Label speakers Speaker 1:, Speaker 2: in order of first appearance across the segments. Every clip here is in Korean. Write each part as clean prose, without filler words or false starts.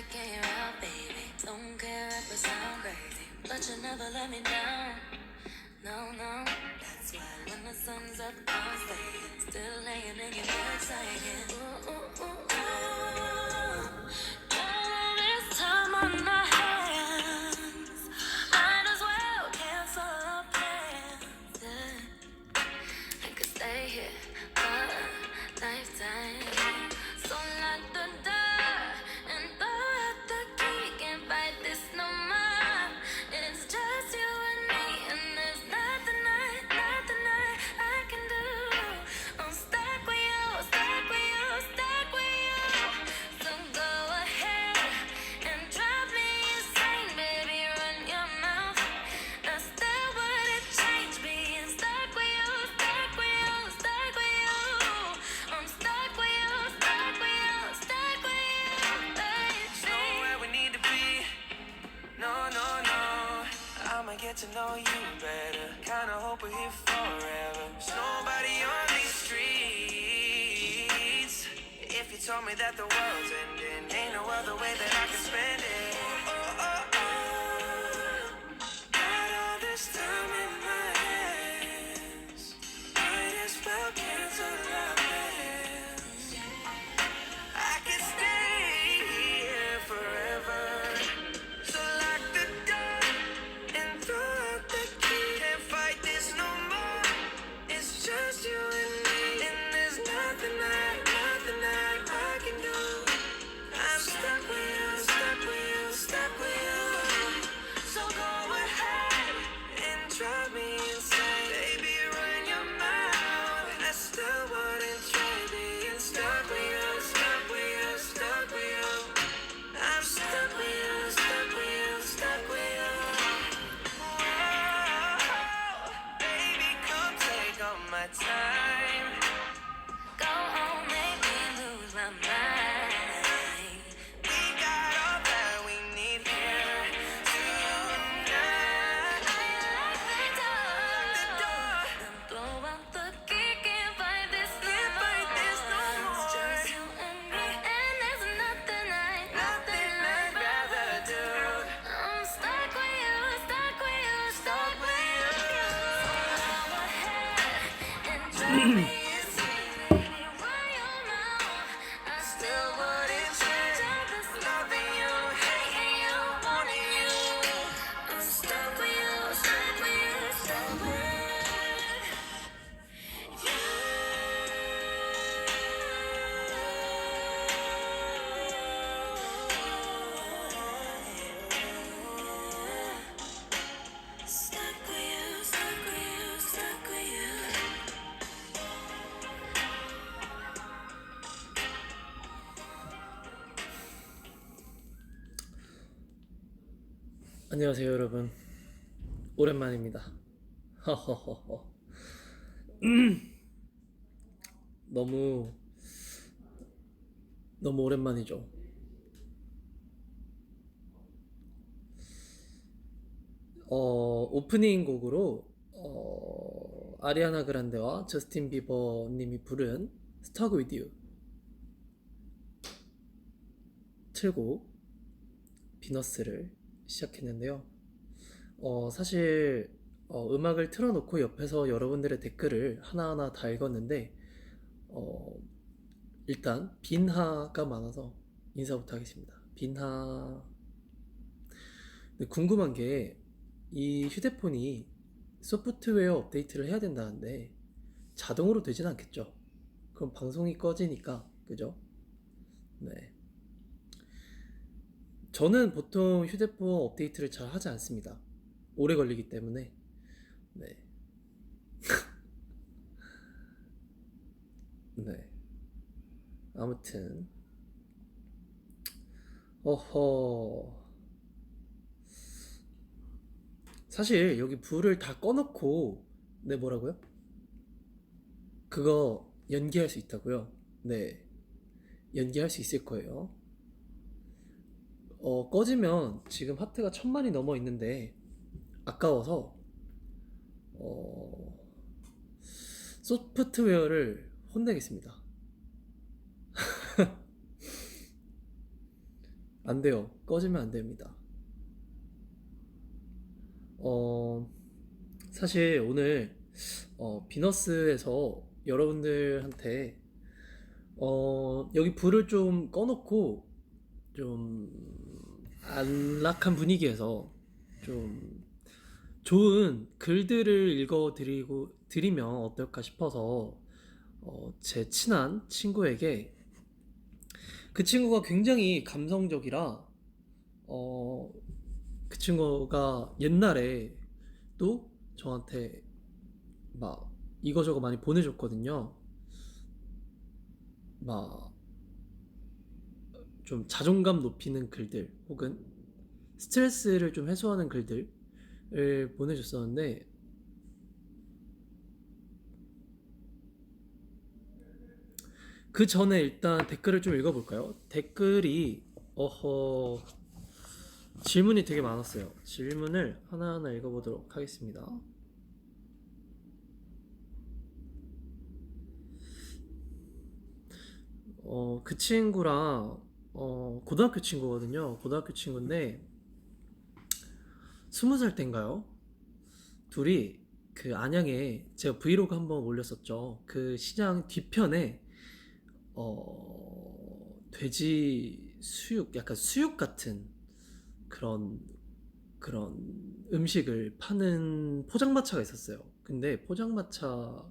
Speaker 1: care out, baby. Don't care if I sound crazy, but you never let me down. No, no, that's why when the sun's up, I'm staying. Still laying in your bed saying, ooh, ooh, ooh, ooh. Got all this time on my hands. Might as well cancel our plans. Yeah. I could stay here for a lifetime. So lock the door and throw out the key. Can't fight this no more. It's just you and me, and there's nothing I can do. I'm stuck with you, stuck with you, stuck with you. So go ahead and drive me insane, baby. Run your mouth. I still wouldn't change being stuck with you, stuck with you, stuck with you. I'm stuck with you, stuck with you, stuck with you, baby.
Speaker 2: Nowhere we need to be. No, no, no. I'ma get to know you better. Kinda hope we're here forever. There's nobody on these streets. If you told me that the world's ending, ain't no other way that I can spend it. Oh, oh, oh. Got all this time in my hands. Might as well cancel our plans. I could stay here forever. So lock the door and throw out the key. Can't fight this no more. It's just you and me, and there's nothing I can do. I'm stuck with you, stuck with you, stuck with you. So go ahead and drive me insane, baby. Run your mouth. I still wouldn't trade being stuck with you, stuck with you, stuck with you. I'm stuck with you, stuck with you, stuck with you. Whoa, baby, come take all my time.
Speaker 1: Go home, make me lose my mind.
Speaker 2: We got all that we need here tonight.
Speaker 1: Lock the door.
Speaker 2: door.
Speaker 1: Then throw out the key. Can't fight this no
Speaker 2: Can't fight this no
Speaker 1: more. It's
Speaker 2: more.
Speaker 1: just you and me, and there's nothing
Speaker 2: Nothing I'd rather do.
Speaker 1: I'm stuck with you, stuck with you, stuck with you. Go ahead and drive me insane, baby. Run your mouth. I still wouldn't change. There's nothing you hating you, wanting you. I'm stuck with you, stuck with you, stuck with you. Stuck with you, stuck with you, stuck with you.
Speaker 3: 안녕하세요 여러분, 오랜만입니다. 허허허허. 너무 오랜만이죠. 오프닝 곡으로 아리아나 그란데와 저스틴 비버 님이 부른 Stuck With You 틀고 비너스를 시작했는데요. 사실 음악을 틀어놓고 옆에서 여러분들의 댓글을 하나하나 다 읽었는데 일단 빈하가 많아서 인사부터 하겠습니다. 빈하. 근데 궁금한 게 이 휴대폰이 소프트웨어 업데이트를 해야 된다는데 자동으로 되진 않겠죠? 그럼 방송이 꺼지니까, 그죠? 네. 저는 보통 휴대폰 업데이트를 잘 하지 않습니다. 오래 걸리기 때문에. 네. 네. 아무튼 어허. 사실 여기 불을 다 꺼놓고, 네, 뭐라고요? 그거 연기할 수 있다고요? 네, 연기할 수 있을 거예요. 꺼지면 지금 하트가 1000만이 넘어 있는데 아까워서 소프트웨어를 혼내겠습니다. 안 돼요. 꺼지면 안 됩니다. 어, 사실 오늘 비너스에서 여러분들한테 여기 불을 좀 꺼놓고 좀 안락한 분위기에서 좀 좋은 글들을 읽어 드리면 어떨까 싶어서 제 친한 친구에게 그 친구가 굉장히 감성적이라 어, 그 친구가 옛날에 또 저한테 막 이거저거 많이 보내줬거든요. 막 좀 자존감 높이는 글들 혹은 스트레스를 좀 해소하는 글들을 보내줬었는데 그 전에 일단 댓글을 좀 읽어볼까요? 댓글이 질문이 되게 많았어요. 질문을 하나하나 읽어보도록 하겠습니다. 그 친구랑 고등학교 친구거든요. 고등학교 친구인데 20살 때인가요? 둘이 그 안양에 제가 브이로그 한번 올렸었죠. 그 시장 뒤편에 돼지 수육, 약간 수육 같은 그런 그런 음식을 파는 포장마차가 있었어요. 근데 포장마차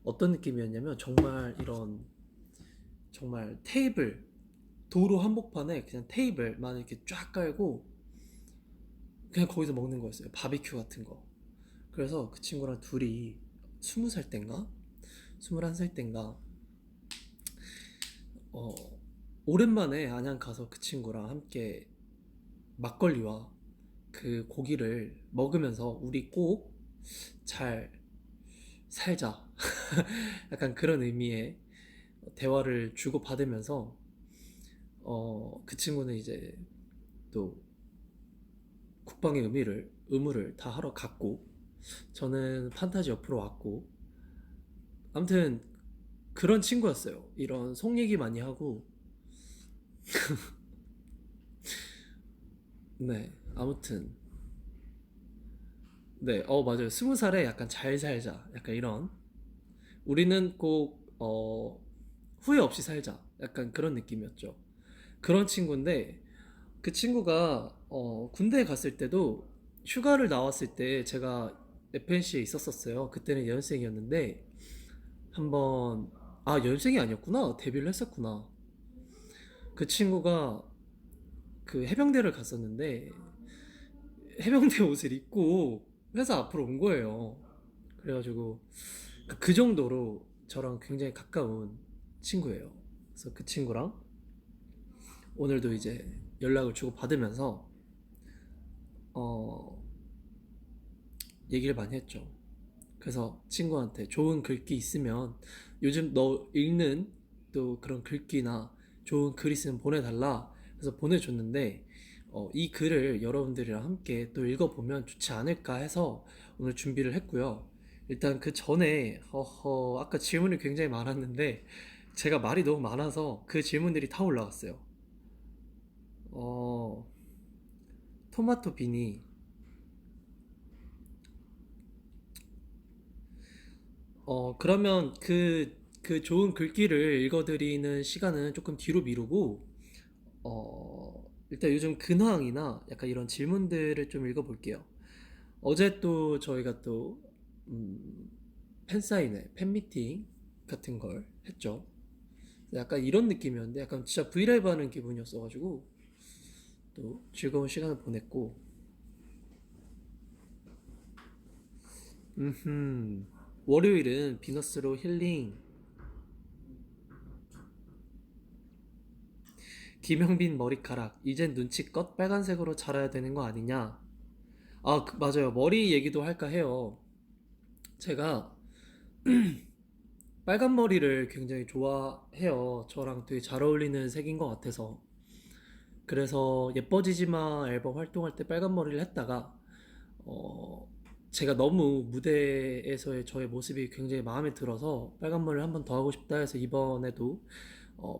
Speaker 3: 어떤 느낌이었냐면 정말 이런 정말 테이블 도로 한복판에 그냥 테이블만 이렇게 쫙 깔고 그냥 거기서 먹는 거였어요. 바비큐 같은 거. 그래서 그 친구랑 둘이 20살 땐가? 21살 땐가 어, 오랜만에 안양 가서 그 친구랑 함께 막걸리와 그 고기를 먹으면서 우리 꼭 잘 살자. 약간 그런 의미의 대화를 주고받으면서 그 친구는 이제 또 국방의 의무를 다 하러 갔고 저는 판타지 옆으로 왔고 아무튼 그런 친구였어요. 이런 속 얘기 많이 하고 네 아무튼 네 맞아요. 20살에 약간 잘 살자 약간 이런 우리는 꼭 후회 없이 살자 약간 그런 느낌이었죠. 그런 친구인데 그 친구가 군대에 갔을 때도 휴가를 나왔을 때 제가 FNC에 있었었어요. 그때는 연생이었는데 한번 연생이 아니었구나. 데뷔를 했었구나. 그 친구가 그 해병대를 갔었는데 해병대 옷을 입고 회사 앞으로 온 거예요. 그래가지고 그 정도로 저랑 굉장히 가까운 친구예요. 그래서 그 친구랑 오늘도 이제 연락을 주고 받으면서 어, 얘기를 많이 했죠. 그래서 친구한테 좋은 글귀 있으면 요즘 너 읽는 또 그런 글귀나 좋은 글 있으면 보내달라. 그래서 보내줬는데 이 글을 여러분들이랑 함께 또 읽어보면 좋지 않을까 해서 오늘 준비를 했고요. 일단 그 전에 아까 질문이 굉장히 많았는데 제가 말이 너무 많아서 그 질문들이 다 올라왔어요. 어, 토마토 비니 그러면 그 좋은 글귀를 읽어드리는 시간은 조금 뒤로 미루고, 일단 요즘 근황이나 약간 이런 질문들을 좀 읽어볼게요. 어제 또 저희가 또, 팬사인회, 팬미팅 같은 걸 했죠. 약간 이런 느낌이었는데, 약간 진짜 브이라이브 하는 기분이었어가지고, 또 즐거운 시간을 보냈고, 월요일은 비너스로 힐링, 김영빈 머리카락 이젠 눈치껏 빨간색으로 자라야 되는 거 아니냐. 맞아요. 머리 얘기도 할까 해요. 제가 빨간 머리를 굉장히 좋아해요. 저랑 되게 잘 어울리는 색인 것 같아서. 그래서 예뻐지지마 앨범 활동할 때 빨간 머리를 했다가 어, 제가 너무 무대에서의 저의 모습이 굉장히 마음에 들어서 빨간 머리를 한 번 더 하고 싶다 해서 이번에도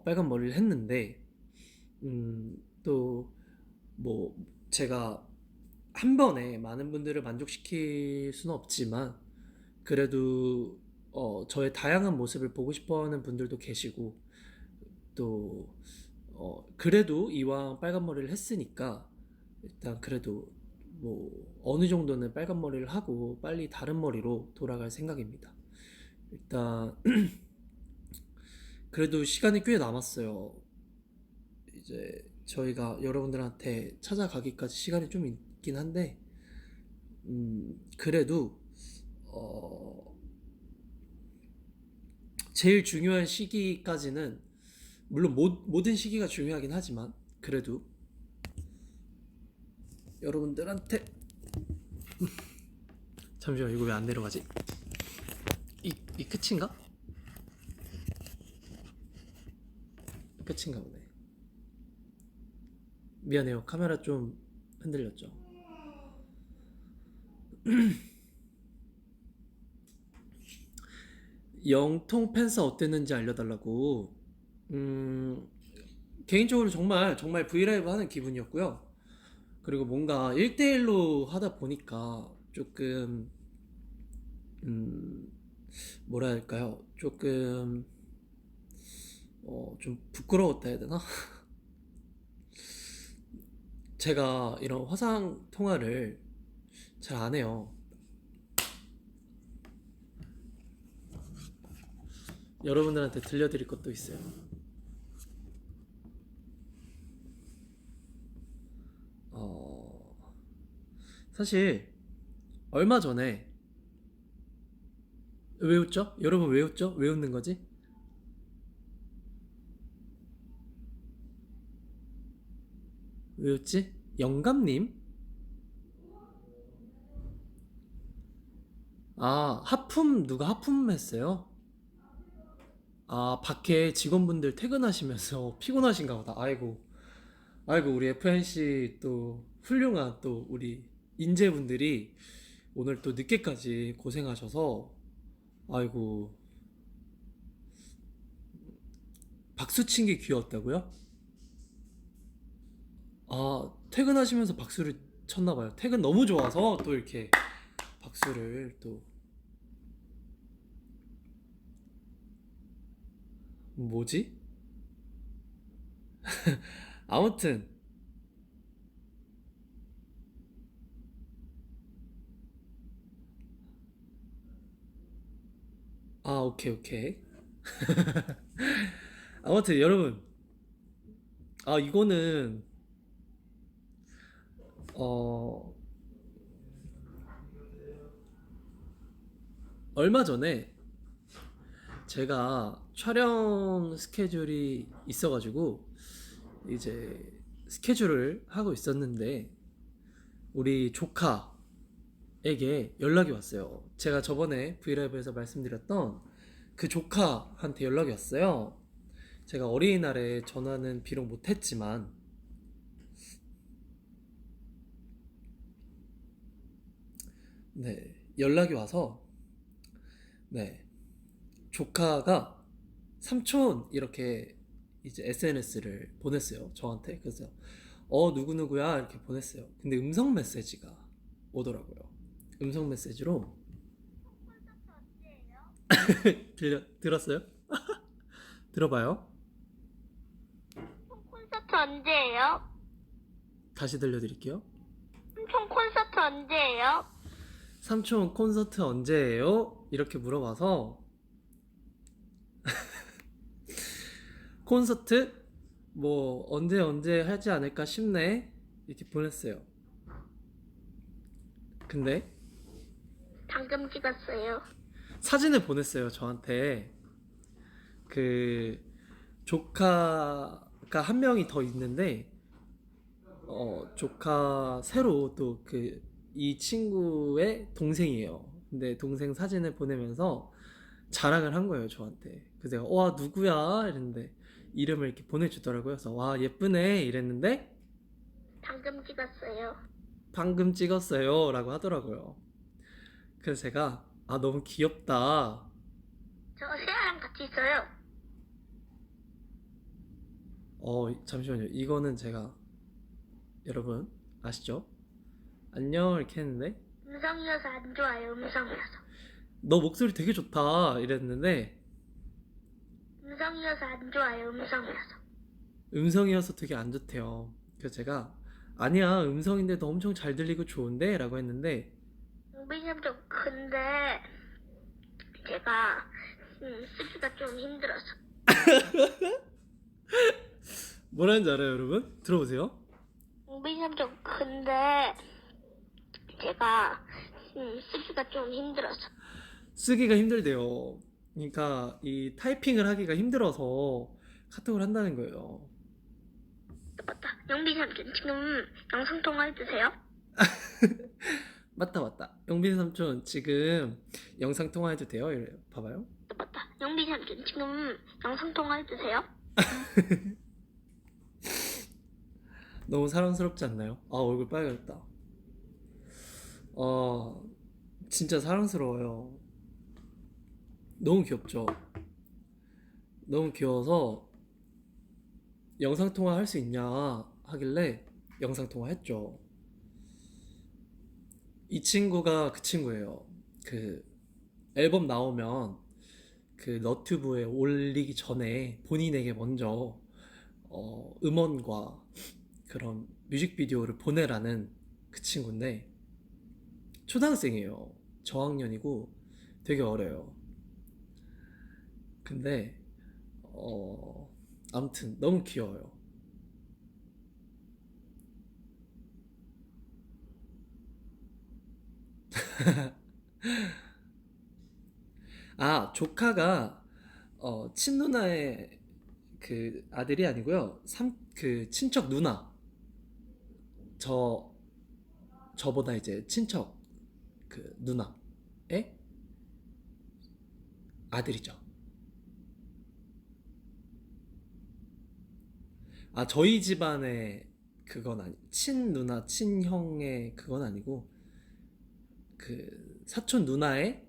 Speaker 3: 빨간 머리를 했는데 음, 또 뭐 제가 한 번에 많은 분들을 만족시킬 수는 없지만 그래도 저의 다양한 모습을 보고 싶어하는 분들도 계시고 또 그래도 이왕 빨간 머리를 했으니까 일단 그래도 뭐 어느 정도는 빨간 머리를 하고 빨리 다른 머리로 돌아갈 생각입니다. 일단 그래도 시간이 꽤 남았어요. 이제 저희가 여러분들한테 찾아가기까지 시간이 좀 있긴 한데 그래도 제일 중요한 시기까지는 물론 모든 시기가 중요하긴 하지만 그래도 여러분들한테 잠시만 이거 왜 안 내려가지? 이 끝인가? 끝인가 보네. 미안해요. 카메라 좀 흔들렸죠. 영통 팬서 어땠는지 알려달라고. 개인적으로 정말 정말 브이라이브 하는 기분이었고요. 그리고 뭔가 1대1로 하다 보니까 조금 뭐라 해야 할까요? 조금 좀 부끄러웠다 해야 되나? 제가 이런 화상 통화를 잘 안 해요. 여러분들한테 들려드릴 것도 있어요. 사실 얼마 전에 왜 웃죠? 여러분 왜 웃죠? 왜 웃는 거지? 왜 웃지? 영감님? 하품 누가 하품했어요? 밖에 직원분들 퇴근하시면서 피곤하신가 보다. 아이고 우리 FNC 또 훌륭한 또 우리 인재분들이 오늘 또 늦게까지 고생하셔서 아이고 박수 친 게 귀여웠다고요? 퇴근하시면서 박수를 쳤나봐요. 퇴근 너무 좋아서 또 이렇게 박수를 또 뭐지? 아무튼 오케이. 아무튼 여러분 이거는 얼마 전에 제가 촬영 스케줄이 있어가지고 이제 스케줄을 하고 있었는데 우리 조카에게 연락이 왔어요. 제가 저번에 브이라이브에서 말씀드렸던 그 조카한테 연락이 왔어요. 제가 어린이날에 전화는 비록 못했지만 네 연락이 와서 네 조카가 삼촌 이렇게 이제 SNS를 보냈어요 저한테. 그래서 누구누구야 이렇게 보냈어요. 근데 음성 메시지가 오더라고요. 음성 메시지로 들었어요? 들어봐요.
Speaker 4: 콘서트 언제예요?
Speaker 3: 다시 들려드릴게요.
Speaker 4: 총 콘서트 언제예요?
Speaker 3: 삼촌 콘서트 언제예요? 이렇게 물어봐서 콘서트 뭐 언제 하지 않을까 싶네 이렇게 보냈어요. 근데
Speaker 4: 방금 찍었어요.
Speaker 3: 사진을 보냈어요 저한테. 그 조카가 한 명이 더 있는데 조카 새로 또 이 친구의 동생이에요. 근데 동생 사진을 보내면서 자랑을 한 거예요 저한테. 그래서 내가 와 누구야 이랬는데 이름을 이렇게 보내주더라고요. 그래서 와 예쁘네 이랬는데
Speaker 4: 방금 찍었어요.
Speaker 3: 방금 찍었어요 라고 하더라고요. 그래서 제가 너무 귀엽다.
Speaker 4: 저 세아랑 같이 있어요.
Speaker 3: 잠시만요. 이거는 제가 여러분 아시죠? 안녕 이렇게 했는데
Speaker 4: 음성이어서 안 좋아요. 음성이어서.
Speaker 3: 너 목소리 되게 좋다 이랬는데
Speaker 4: 음성이어서 안 좋아요. 음성이어서.
Speaker 3: 음성이어서 되게 안 좋대요. 그래서 제가 아니야 음성인데도 엄청 잘 들리고 좋은데 라고 했는데
Speaker 4: 용빈이 삼촌 근데 제가 쓰기가 좀 힘들어서.
Speaker 3: 뭐라는지 알아요 여러분? 들어보세요.
Speaker 4: 용빈이 삼촌 근데 제가 쓰기가 좀 힘들어서.
Speaker 3: 쓰기가 힘들대요. 그러니까 이 타이핑을 하기가 힘들어서 카톡을 한다는 거예요.
Speaker 4: 맞다. 용빈이 삼촌 지금 영상 통화해 주세요.
Speaker 3: 맞다. 영빈 삼촌 지금 영상 통화해도 돼요? 이래요. 봐봐요.
Speaker 4: 맞다. 용빈이 삼촌 지금 영상 통화해 주세요.
Speaker 3: 너무 사랑스럽지 않나요? 아 얼굴 빨개졌다. 진짜 사랑스러워요. 너무 귀엽죠? 너무 귀여워서 영상통화 할 수 있냐 하길래 영상통화 했죠. 이 친구가 그 친구예요. 그 앨범 나오면 그 너튜브에 올리기 전에 본인에게 먼저 음원과 그런 뮤직비디오를 보내라는 그 친구인데 초등학생이에요. 저학년이고 되게 어려요. 근데 아무튼 너무 귀여워요. 아 조카가 친누나의 그 아들이 아니고요. 그 친척 누나 저보다 이제 친척 그 누나의 아들이죠. 아 저희 집안의 그건 아니 친누나 친형의 그건 아니고 그 사촌 누나의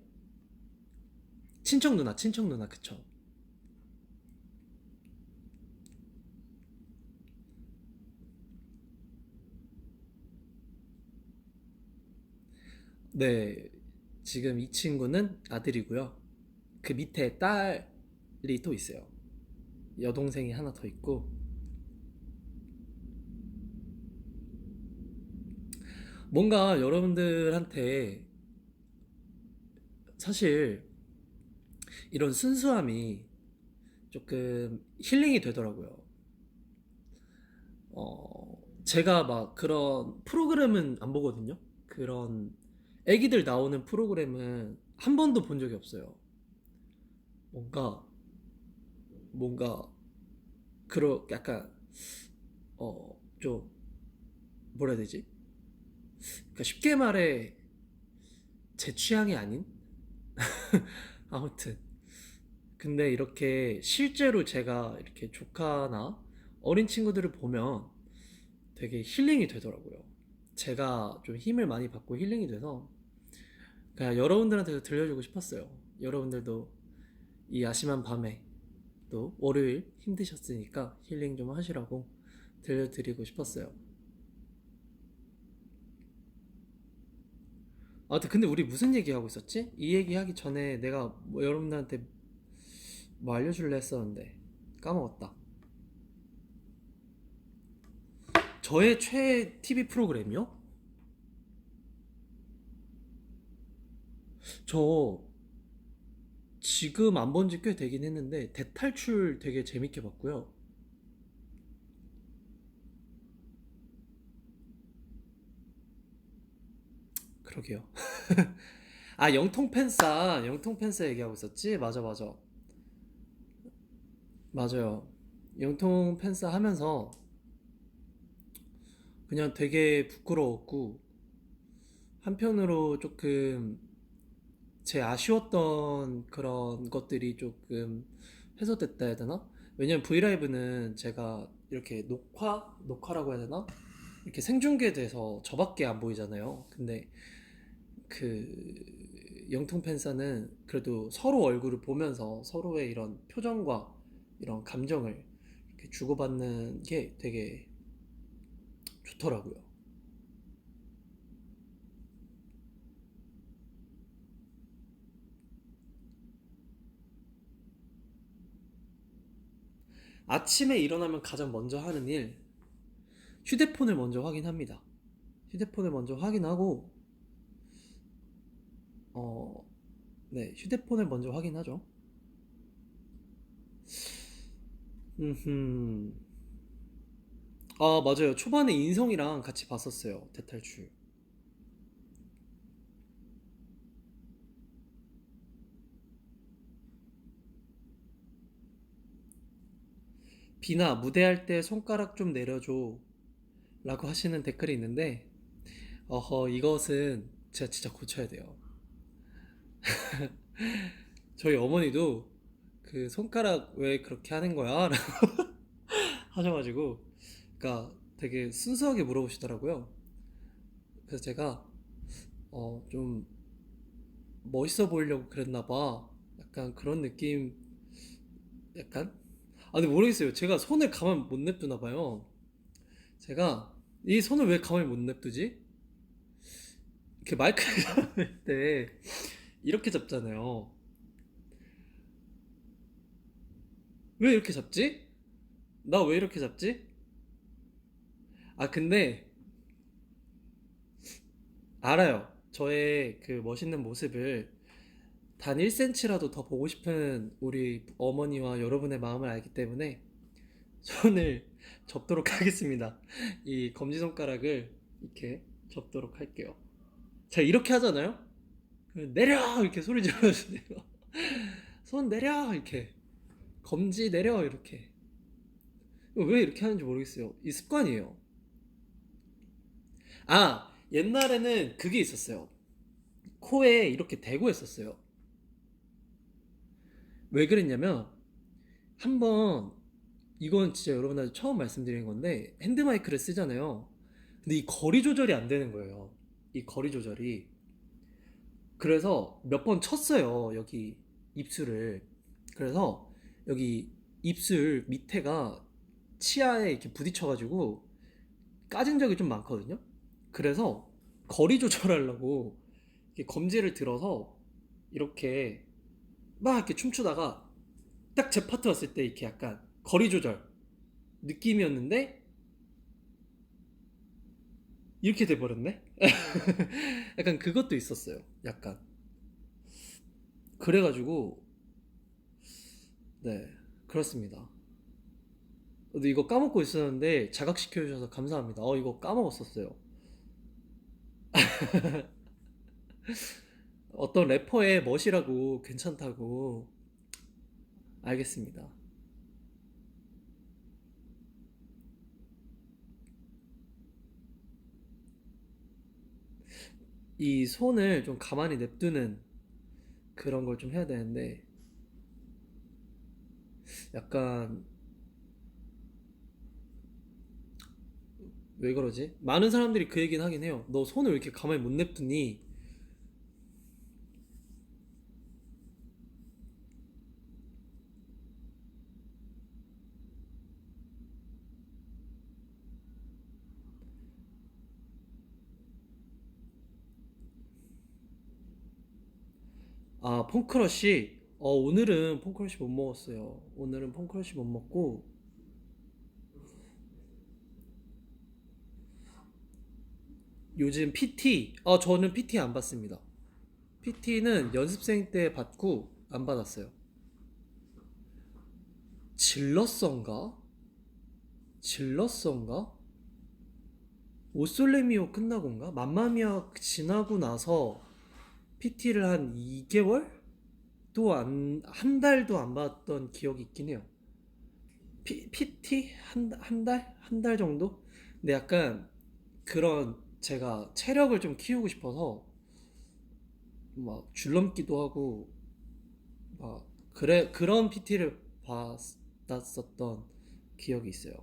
Speaker 3: 친척 누나 그쵸. 네 지금 이 친구는 아들이고요. 그 밑에 딸이 또 있어요. 여동생이 하나 더 있고 뭔가 여러분들한테 사실 이런 순수함이 조금 힐링이 되더라고요. 제가 막 그런 프로그램은 안 보거든요. 그런 애기들 나오는 프로그램은 한 번도 본 적이 없어요. 뭔가 그런 약간 좀 뭐라 해야 되지? 그러니까 쉽게 말해 제 취향이 아닌 아무튼 근데 이렇게 실제로 제가 이렇게 조카나 어린 친구들을 보면 되게 힐링이 되더라고요. 제가 좀 힘을 많이 받고 힐링이 돼서 그냥 여러분들한테도 들려주고 싶었어요. 여러분들도 이 야심한 밤에 또 월요일 힘드셨으니까 힐링 좀 하시라고 들려드리고 싶었어요. 아무튼 근데 우리 무슨 얘기하고 있었지? 이 얘기하기 전에 내가 뭐 여러분들한테 뭐 알려줄래 했었는데 까먹었다. 저의 최애 TV 프로그램이요? 저 지금 안 본 지 꽤 되긴 했는데 대탈출 되게 재밌게 봤고요. 그러게요. 아 영통 팬싸 얘기하고 있었지? 맞아요. 영통 팬싸 하면서 그냥 되게 부끄러웠고 한편으로 조금 제 아쉬웠던 그런 것들이 조금 해소됐다 해야 되나? 왜냐면 브이라이브는 제가 이렇게 녹화라고 해야 되나? 이렇게 생중계돼서 저밖에 안 보이잖아요. 근데 그 영통 팬사는 그래도 서로 얼굴을 보면서 서로의 이런 표정과 이런 감정을 이렇게 주고받는 게 되게 좋더라고요. 아침에 일어나면 가장 먼저 하는 일, 휴대폰을 먼저 확인합니다. 휴대폰을 먼저 확인하고, 네, 휴대폰을 먼저 확인하죠. 아, 맞아요. 초반에 인성이랑 같이 봤었어요. 대탈출. 비나 무대할 때 손가락 좀 내려줘 라고 하시는 댓글이 있는데, 이것은 제가 진짜 고쳐야 돼요. 저희 어머니도 그 손가락 왜 그렇게 하는 거야? 라고 하셔가지고, 그러니까 되게 순수하게 물어보시더라고요. 그래서 제가 좀 멋있어 보이려고 그랬나 봐. 약간 그런 느낌, 약간? 아, 근데 모르겠어요. 제가 손을 가만히 못 냅두나 봐요. 제가 이 손을 왜 가만히 못 냅두지? 이렇게 마이크 잡을 때 이렇게 잡잖아요. 왜 이렇게 잡지? 나 왜 이렇게 잡지? 아, 근데 알아요. 저의 그 멋있는 모습을 단 1cm라도 더 보고 싶은 우리 어머니와 여러분의 마음을 알기 때문에 손을 접도록 하겠습니다. 이 검지손가락을 이렇게 접도록 할게요. 제가 이렇게 하잖아요? 내려! 이렇게 소리 질러주세요. 손 내려! 이렇게. 검지 내려! 이렇게. 왜 이렇게 하는지 모르겠어요. 이 습관이에요. 아, 옛날에는 그게 있었어요. 코에 이렇게 대고 했었어요. 왜 그랬냐면, 한번, 이건 진짜 여러분한테 처음 말씀드리는 건데, 핸드마이크를 쓰잖아요. 근데 이 거리 조절이 안 되는 거예요. 이 거리 조절이. 그래서 몇 번 쳤어요. 여기 입술을. 그래서 여기 입술 밑에가 치아에 이렇게 부딪혀가지고 까진 적이 좀 많거든요. 그래서 거리 조절하려고 이렇게 검지를 들어서 이렇게 막 이렇게 춤추다가 딱 제 파트 왔을 때 이렇게 약간 거리 조절 느낌이었는데 이렇게 돼버렸네? 약간 그것도 있었어요. 약간. 그래가지고, 네, 그렇습니다. 근데 이거 까먹고 있었는데 자각시켜주셔서 감사합니다. 이거 까먹었었어요. 어떤 래퍼의 멋이라고 괜찮다고. 알겠습니다. 이 손을 좀 가만히 냅두는 그런 걸 좀 해야 되는데, 약간, 왜 그러지? 많은 사람들이 그 얘기는 하긴 해요. 너 손을 왜 이렇게 가만히 못 냅두니? 아, 폰크러쉬. 오늘은 폰크러쉬 못 먹었어요. 오늘은 폰크러쉬 못 먹고, 요즘 PT, 저는 PT 안 받습니다. PT는 연습생 때 받고 안 받았어요. 질러서인가? 질러서인가? 오솔레미오 끝나고인가? 맘마미아 지나고 나서 PT를 한 2개월? 한 달도 안 받았던 기억이 있긴 해요. PT? 한 달? 한 달 정도? 근데 약간 그런 제가 체력을 좀 키우고 싶어서 막 줄넘기도 하고 막 그런 PT를 받았었던 기억이 있어요.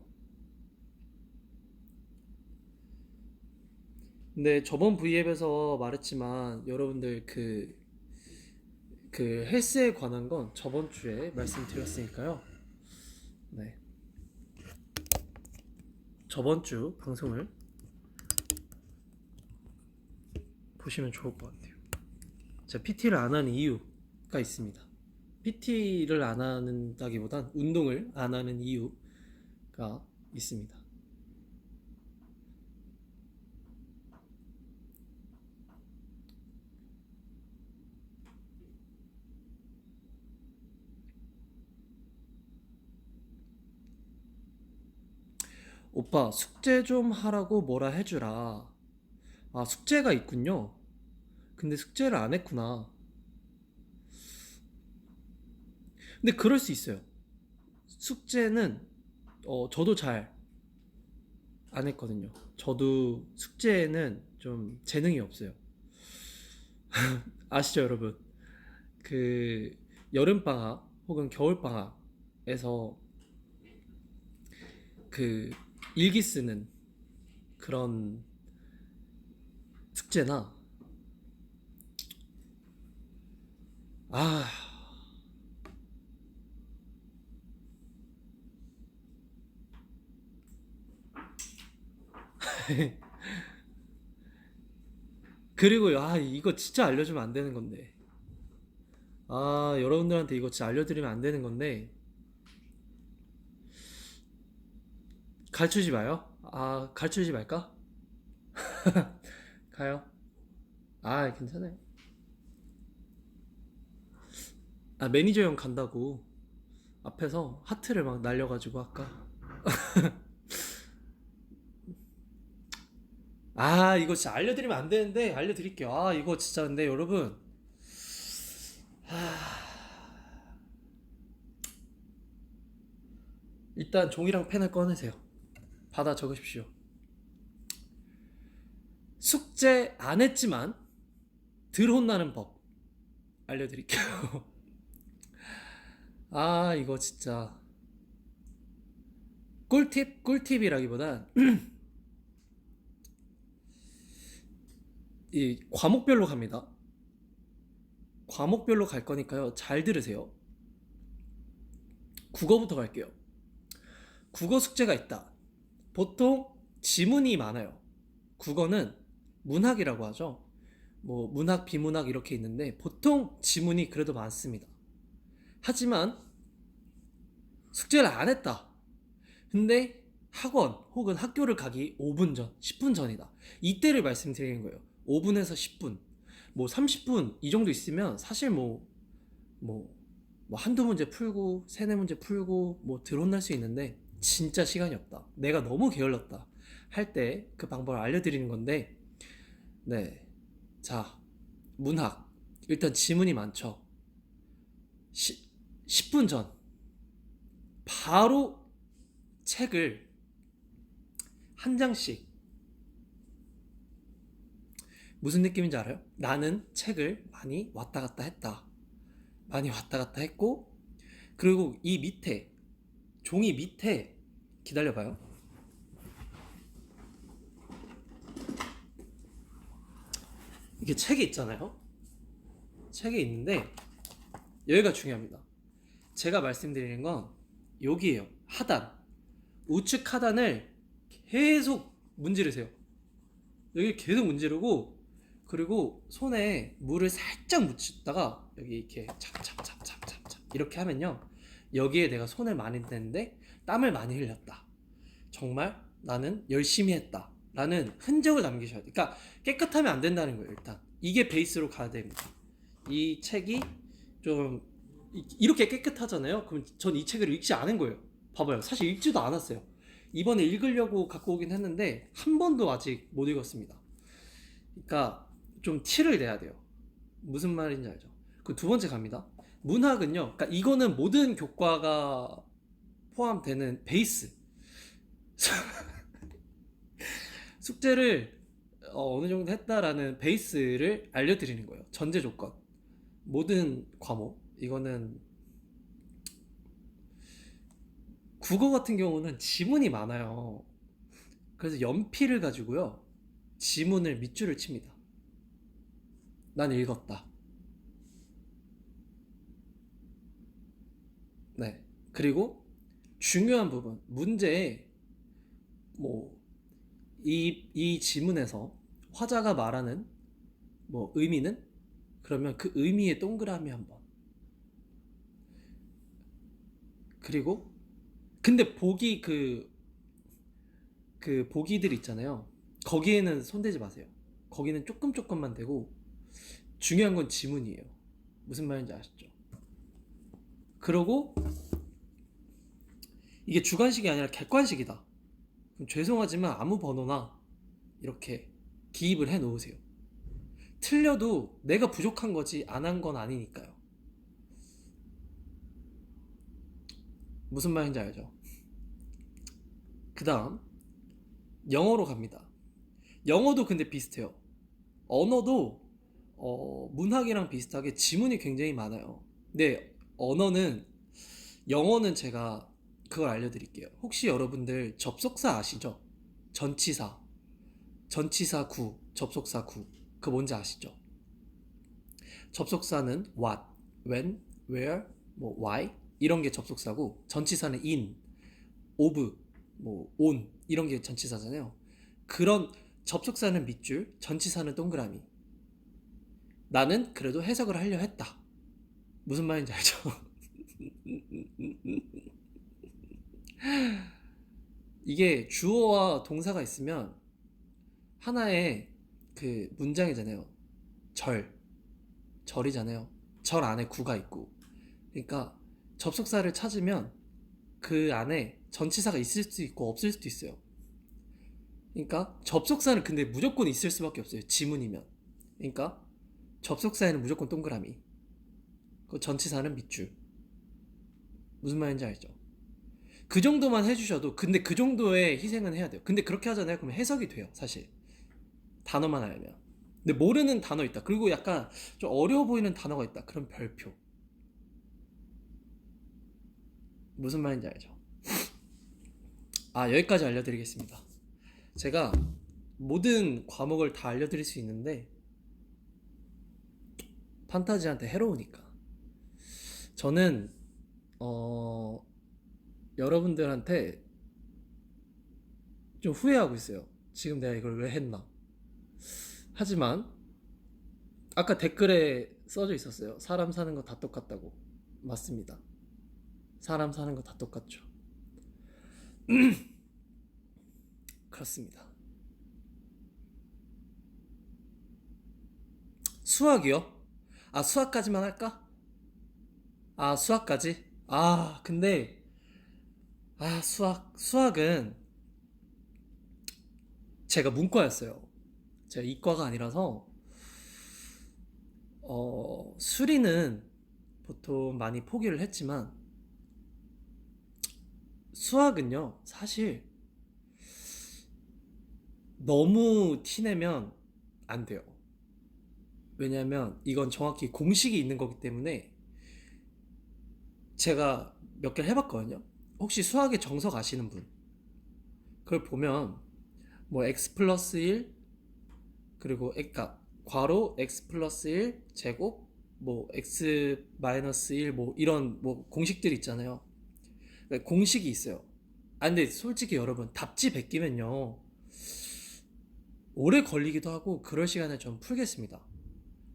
Speaker 3: 근데 저번 V앱에서 말했지만 여러분들 그 헬스에 관한 건 저번 주에 말씀드렸으니까요. 네. 저번 주 방송을 보시면 좋을 것 같아요. 제가 PT를 안 하는 이유가 있습니다. PT를 안 한다기보단 운동을 안 하는 이유가 있습니다. 오빠, 숙제 좀 하라고 뭐라 해주라. 아, 숙제가 있군요. 근데 숙제를 안 했구나. 근데 그럴 수 있어요. 숙제는 저도 잘 안 했거든요. 저도 숙제에는 좀 재능이 없어요. 아시죠, 여러분? 그 여름방학 혹은 겨울방학에서 그 일기 쓰는 그런 숙제나 아 그리고 이거 진짜 알려주면 안 되는 건데 여러분들한테 이거 진짜 알려드리면 안 되는 건데 가르치지 마요. 가르치지 말까? 가요. 괜찮아요. 매니저 형 간다고 앞에서 하트를 막 날려가지고 아까 이거 진짜 알려드리면 안 되는데 알려드릴게요. 이거 진짜 근데 여러분 일단 종이랑 펜을 꺼내세요. 받아 적으십시오. 숙제 안 했지만 덜 혼나는 법 알려드릴게요. 이거 진짜 꿀팁이라기보단 이 과목별로 갑니다. 과목별로 갈 거니까요. 잘 들으세요. 국어부터 갈게요. 국어 숙제가 있다. 보통 지문이 많아요. 국어는 문학이라고 하죠. 뭐 문학, 비문학 이렇게 있는데 보통 지문이 그래도 많습니다. 하지만 숙제를 안 했다. 근데 학원 혹은 학교를 가기 5분 전, 10분 전이다. 이때를 말씀드리는 거예요. 5분에서 10분, 뭐 30분 이 정도 있으면 사실 뭐 한두 문제 풀고 세네 문제 풀고 뭐 덜 혼날 수 있는데 진짜 시간이 없다. 내가 너무 게을렀다. 할 때 그 방법을 알려드리는 건데 네. 자, 문학. 일단 지문이 많죠. 10분 전 바로 책을 한 장씩 무슨 느낌인지 알아요? 나는 책을 많이 왔다 갔다 했다. 많이 왔다 갔다 했고 그리고 이 밑에 종이 밑에 기다려봐요. 이게 책이 있잖아요. 책이 있는데 여기가 중요합니다. 제가 말씀드리는 건 여기에요. 하단 우측 하단을 계속 문지르세요. 여기 계속 문지르고 그리고 손에 물을 살짝 묻히다가 여기 이렇게 잡 이렇게 하면요 여기에 내가 손을 많이 댔는데 땀을 많이 흘렸다. 정말 나는 열심히 했다 라는 흔적을 남기셔야 돼요. 그러니까 깨끗하면 안 된다는 거예요. 일단 이게 베이스로 가야 됩니다. 이 책이 좀 이렇게 깨끗하잖아요. 그럼 전 이 책을 읽지 않은 거예요. 봐봐요. 사실 읽지도 않았어요. 이번에 읽으려고 갖고 오긴 했는데 한 번도 아직 못 읽었습니다. 그러니까 좀 티를 내야 돼요. 무슨 말인지 알죠? 그 두 번째 갑니다. 문학은요. 그러니까 이거는 모든 교과가 포함되는 베이스. 숙제를 어느 정도 했다라는 베이스를 알려드리는 거예요. 전제 조건. 모든 과목. 이거는 국어 같은 경우는 지문이 많아요. 그래서 연필을 가지고요. 지문을 밑줄을 칩니다. 난 읽었다. 네. 그리고 중요한 부분, 문제에 이 지문에서 화자가 말하는 뭐 의미는? 그러면 그 의미의 동그라미 한번. 그리고 근데 보기 그 보기들 있잖아요. 거기에는 손대지 마세요. 거기는 조금만 되고 중요한 건 지문이에요. 무슨 말인지 아시죠? 그러고 이게 주관식이 아니라 객관식이다. 그럼 죄송하지만 아무 번호나 이렇게 기입을 해 놓으세요. 틀려도 내가 부족한 거지 안 한 건 아니니까요. 무슨 말인지 알죠? 그 다음 영어로 갑니다. 영어도 근데 비슷해요. 언어도 문학이랑 비슷하게 지문이 굉장히 많아요. 근데 영어는 제가 그걸 알려드릴게요. 혹시 여러분들 접속사 아시죠? 전치사 구, 접속사 구. 그거 뭔지 아시죠? 접속사는 what, when, where, 뭐 why 이런 게 접속사고, 전치사는 in, of, 뭐 on 이런 게 전치사잖아요. 그런 접속사는 밑줄, 전치사는 동그라미. 나는 그래도 해석을 하려 했다. 무슨 말인지 알죠? 이게 주어와 동사가 있으면 하나의 그 문장이잖아요. 절이잖아요. 절 안에 구가 있고. 그러니까 접속사를 찾으면 그 안에 전치사가 있을 수도 있고 없을 수도 있어요. 그러니까 접속사는 근데 무조건 있을 수밖에 없어요. 지문이면. 그러니까 접속사에는 무조건 동그라미. 그 전치사는 밑줄. 무슨 말인지 알죠? 그 정도만 해주셔도, 근데 그 정도의 희생은 해야 돼요. 근데 그렇게 하잖아요. 그러면 해석이 돼요, 사실. 단어만 알면. 근데 모르는 단어 있다. 그리고 약간 좀 어려워 보이는 단어가 있다. 그럼 별표. 무슨 말인지 알죠? 여기까지 알려드리겠습니다. 제가 모든 과목을 다 알려드릴 수 있는데 판타지한테 해로우니까. 저는 여러분들한테 좀 후회하고 있어요. 지금 내가 이걸 왜 했나. 하지만 아까 댓글에 써져 있었어요. 사람 사는 거 다 똑같다고. 맞습니다. 사람 사는 거 다 똑같죠. 그렇습니다. 수학이요? 수학까지만 할까? 수학까지? 근데 수학은 제가 문과였어요. 제가 이과가 아니라서 수리는 보통 많이 포기를 했지만 수학은요, 사실 너무 티내면 안 돼요. 왜냐면 이건 정확히 공식이 있는 거기 때문에. 제가 몇 개를 해봤거든요. 혹시 수학의 정석 아시는 분? 그걸 보면 뭐 x 플러스 1 그리고 그러니까 괄호 x 플러스 1 제곱 뭐 x 마이너스 1 뭐 이런 뭐 공식들이 있잖아요. 공식이 있어요. 근데 솔직히 여러분 답지 100개면요 오래 걸리기도 하고 그럴 시간에 좀 풀겠습니다.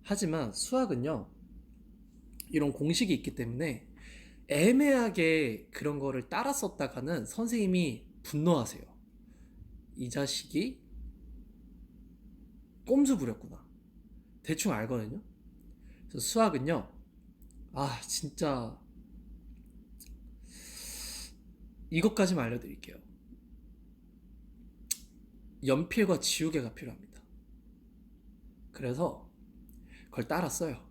Speaker 3: 하지만 수학은요 이런 공식이 있기 때문에 애매하게 그런 거를 따라 썼다가는 선생님이 분노하세요. 이 자식이 꼼수 부렸구나. 대충 알거든요. 그래서 수학은요, 진짜 이것까지만 알려드릴게요. 연필과 지우개가 필요합니다. 그래서 그걸 따라 써요.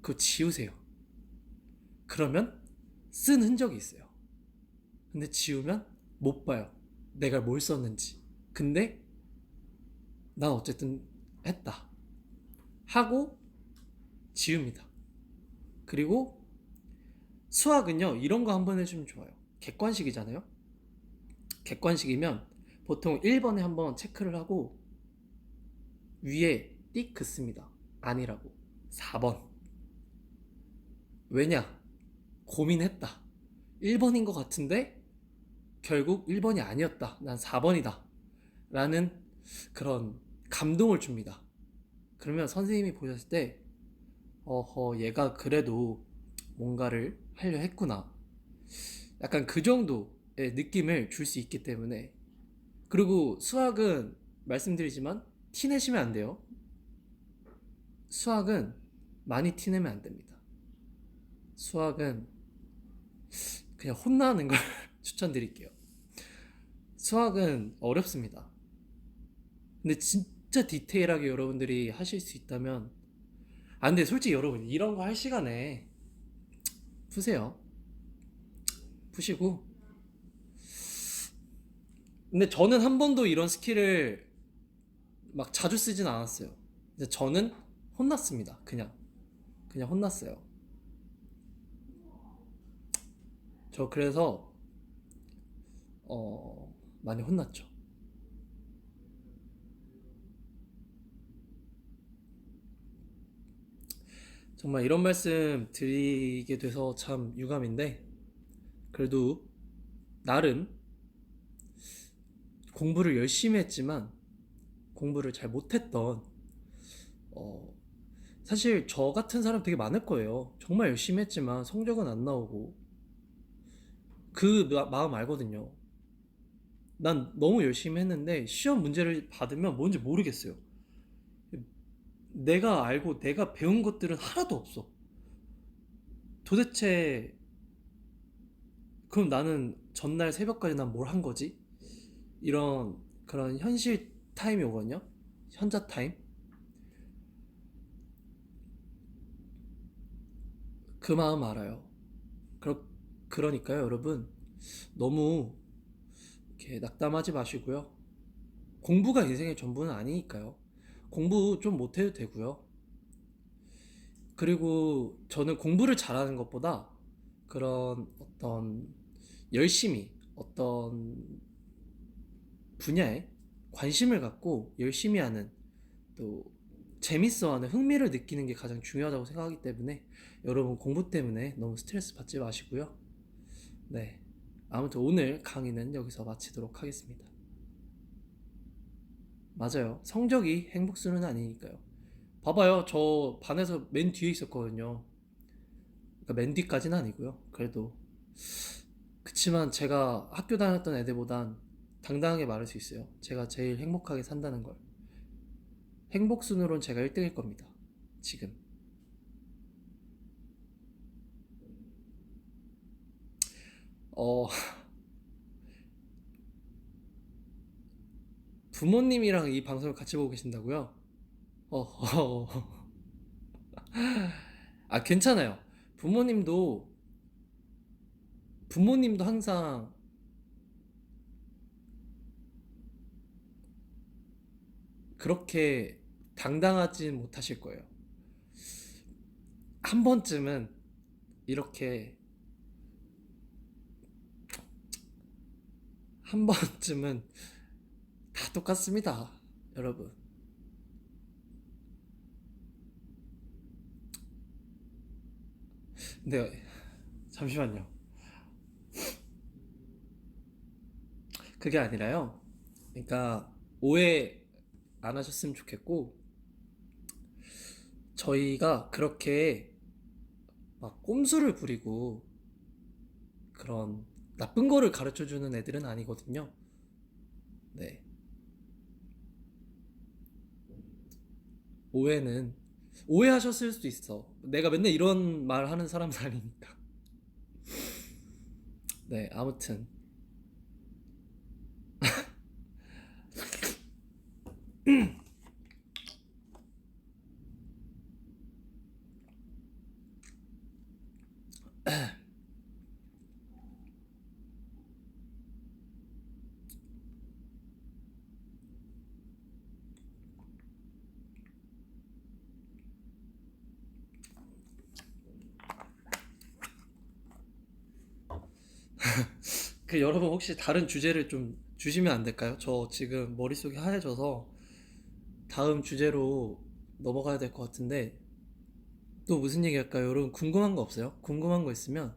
Speaker 3: 그거 지우세요. 그러면 쓴 흔적이 있어요. 근데 지우면 못 봐요. 내가 뭘 썼는지. 근데 난 어쨌든 했다 하고 지웁니다. 그리고 수학은요 이런 거 한번 해주면 좋아요. 객관식이잖아요. 객관식이면 보통 1번에 한번 체크를 하고 위에 띡 긋습니다. 아니라고. 4번. 왜냐? 고민했다. 1번인 것 같은데 결국 1번이 아니었다. 난 4번이다. 라는 그런 감동을 줍니다. 그러면 선생님이 보셨을 때 어허 얘가 그래도 뭔가를 하려 했구나, 약간 그 정도의 느낌을 줄 수 있기 때문에. 그리고 수학은 말씀드리지만 티내시면 안 돼요. 수학은 많이 티내면 안 됩니다. 수학은 그냥 혼나는 걸 추천드릴게요. 수학은 어렵습니다. 근데 진짜 디테일하게 여러분들이 하실 수 있다면, 아 근데 솔직히 여러분 이런 거 할 시간에 푸세요. 푸시고. 근데 저는 한 번도 이런 스킬을 막 자주 쓰진 않았어요. 근데 저는 혼났습니다. 그냥 혼났어요. 저 그래서 많이 혼났죠. 정말 이런 말씀 드리게 돼서 참 유감인데, 그래도 나름 공부를 열심히 했지만 공부를 잘 못했던, 어, 사실 저 같은 사람 되게 많을 거예요. 정말 열심히 했지만 성적은 안 나오고. 그 마음 알거든요. 난 너무 열심히 했는데 시험 문제를 받으면 뭔지 모르겠어요. 내가 알고 내가 배운 것들은 하나도 없어. 도대체 그럼 나는 전날 새벽까지 난 뭘 한 거지? 이런 그런 현실 타임이 오거든요. 현자 타임. 그 마음 알아요. 그러니까요, 여러분. 너무 이렇게 낙담하지 마시고요. 공부가 인생의 전부는 아니니까요. 공부 좀 못해도 되고요. 그리고 저는 공부를 잘하는 것보다 그런 어떤 열심히 어떤 분야에 관심을 갖고 열심히 하는, 또 재밌어하는, 흥미를 느끼는 게 가장 중요하다고 생각하기 때문에 여러분 공부 때문에 너무 스트레스 받지 마시고요. 네, 아무튼 오늘 강의는 여기서 마치도록 하겠습니다. 맞아요. 성적이 행복수는 아니니까요. 봐봐요. 저 반에서 맨 뒤에 있었거든요. 그러니까 맨 뒤까지는 아니고요. 그래도 그치만 제가 학교 다녔던 애들보단 당당하게 말할 수 있어요. 제가 제일 행복하게 산다는 걸. 행복순으로는 제가 1등일 겁니다. 지금. 어, 부모님이랑 이 방송을 같이 보고 계신다고요? 아, 괜찮아요. 부모님도, 부모님도 항상 그렇게 당당하진 못하실 거예요. 한 번쯤은 이렇게, 한 번쯤은 다 똑같습니다, 여러분. 근데 잠시만요. 그게 아니라요. 그러니까 오해 안 하셨으면 좋겠고, 저희가 그렇게 막 꼼수를 부리고 그런 나쁜 거를 가르쳐 주는 애들은 아니거든요. 네. 오해는, 오해하셨을 수도 있어. 내가 맨날 이런 말 하는 사람은 아니니까. 네, 아무튼 그 여러분 혹시 다른 주제를 좀 주시면 안 될까요? 저 지금 머릿속이 하얘져서 다음 주제로 넘어가야 될 것 같은데, 또 무슨 얘기 할까요? 여러분 궁금한 거 없어요? 궁금한 거 있으면.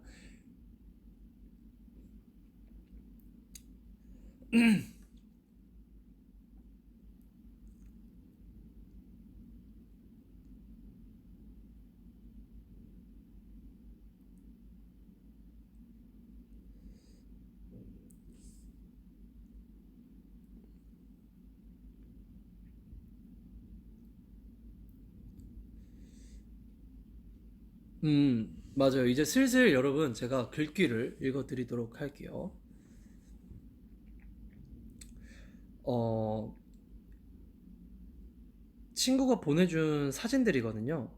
Speaker 3: 맞아요. 이제 슬슬 여러분 제가 글귀를 읽어드리도록 할게요. 어, 친구가 보내준 사진들이거든요.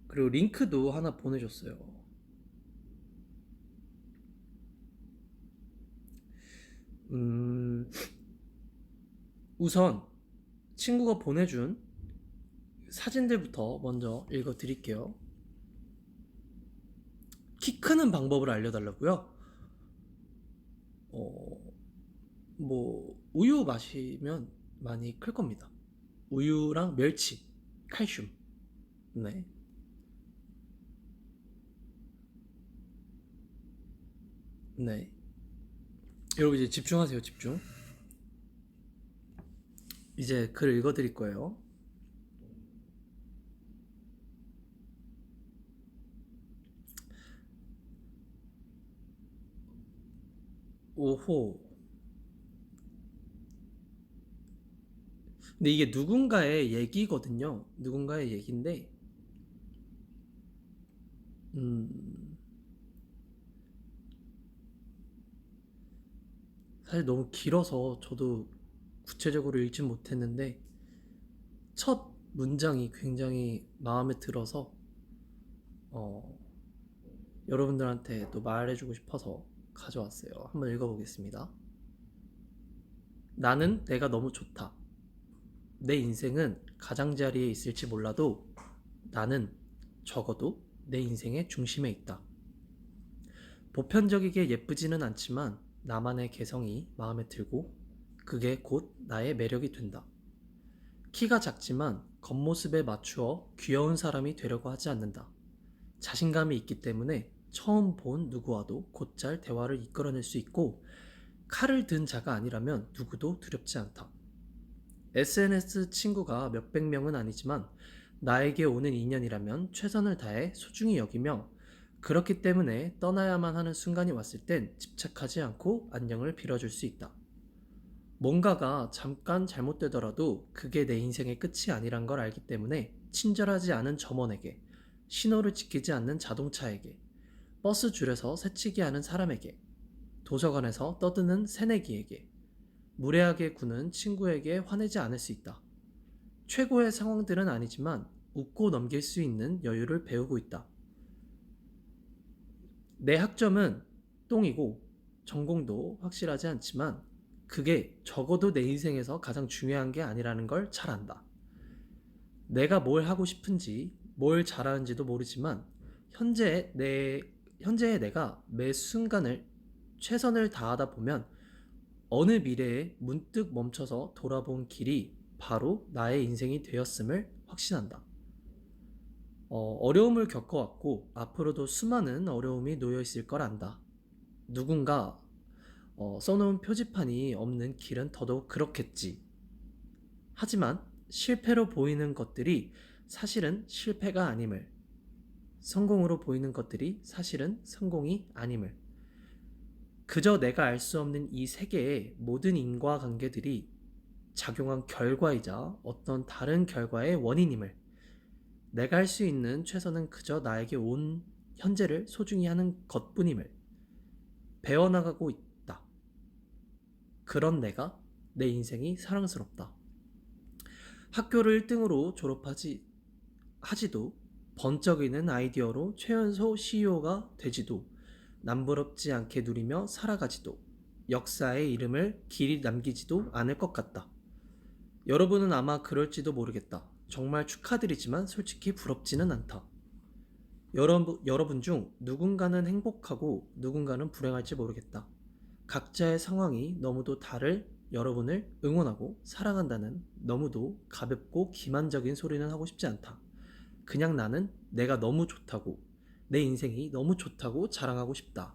Speaker 3: 그리고 링크도 하나 보내줬어요. 우선 친구가 보내준 사진들부터 먼저 읽어드릴게요. 키 크는 방법을 알려달라고요? 뭐 우유 마시면 많이 클 겁니다. 우유랑 멸치, 칼슘. 네. 네. 여러분 이제 집중하세요, 집중. 이제 글 읽어드릴 거예요. 오호. 근데 이게 누군가의 얘기거든요. 누군가의 얘기인데, 사실 너무 길어서 저도 구체적으로 읽진 못했는데, 첫 문장이 굉장히 마음에 들어서, 여러분들한테 또 말해주고 싶어서 가져왔어요. 한번 읽어보겠습니다. 나는 내가 너무 좋다. 내 인생은 가장자리에 있을지 몰라도 나는 적어도 내 인생의 중심에 있다. 보편적이게 예쁘지는 않지만 나만의 개성이 마음에 들고 그게 곧 나의 매력이 된다. 키가 작지만 겉모습에 맞추어 귀여운 사람이 되려고 하지 않는다. 자신감이 있기 때문에 처음 본 누구와도 곧잘 대화를 이끌어낼 수 있고 칼을 든 자가 아니라면 누구도 두렵지 않다. SNS 친구가 몇백 명은 아니지만 나에게 오는 인연이라면 최선을 다해 소중히 여기며 그렇기 때문에 떠나야만 하는 순간이 왔을 땐 집착하지 않고 안녕을 빌어줄 수 있다. 뭔가가 잠깐 잘못되더라도 그게 내 인생의 끝이 아니란 걸 알기 때문에 친절하지 않은 점원에게, 신호를 지키지 않는 자동차에게, 버스 줄에서 새치기 하는 사람에게, 도서관에서 떠드는 새내기에게, 무례하게 구는 친구에게 화내지 않을 수 있다. 최고의 상황들은 아니지만 웃고 넘길 수 있는 여유를 배우고 있다. 내 학점은 똥이고 전공도 확실하지 않지만 그게 적어도 내 인생에서 가장 중요한 게 아니라는 걸 잘 안다. 내가 뭘 하고 싶은지, 뭘 잘하는지도 모르지만 현재의 내가 매 순간을 최선을 다하다 보면 어느 미래에 문득 멈춰서 돌아본 길이 바로 나의 인생이 되었음을 확신한다. 어려움을 겪어왔고 앞으로도 수많은 어려움이 놓여있을 걸 안다. 누군가 써놓은 표지판이 없는 길은 더더욱 그렇겠지. 하지만 실패로 보이는 것들이 사실은 실패가 아님을, 성공으로 보이는 것들이 사실은 성공이 아님을, 그저 내가 알 수 없는 이 세계의 모든 인과관계들이 작용한 결과이자 어떤 다른 결과의 원인임을, 내가 할 수 있는 최선은 그저 나에게 온 현재를 소중히 하는 것뿐임을 배워나가고 있다. 그런 내가, 내 인생이 사랑스럽다. 학교를 1등으로 하지도, 번쩍이는 아이디어로 최연소 CEO가 되지도, 남부럽지 않게 누리며 살아가지도, 역사의 이름을 길이 남기지도 않을 것 같다. 여러분은 아마 그럴지도 모르겠다. 정말 축하드리지만 솔직히 부럽지는 않다. 여러분 중 누군가는 행복하고 누군가는 불행할지 모르겠다. 각자의 상황이 너무도 다를 여러분을 응원하고 사랑한다는 너무도 가볍고 기만적인 소리는 하고 싶지 않다. 그냥 나는 내가 너무 좋다고, 내 인생이 너무 좋다고 자랑하고 싶다.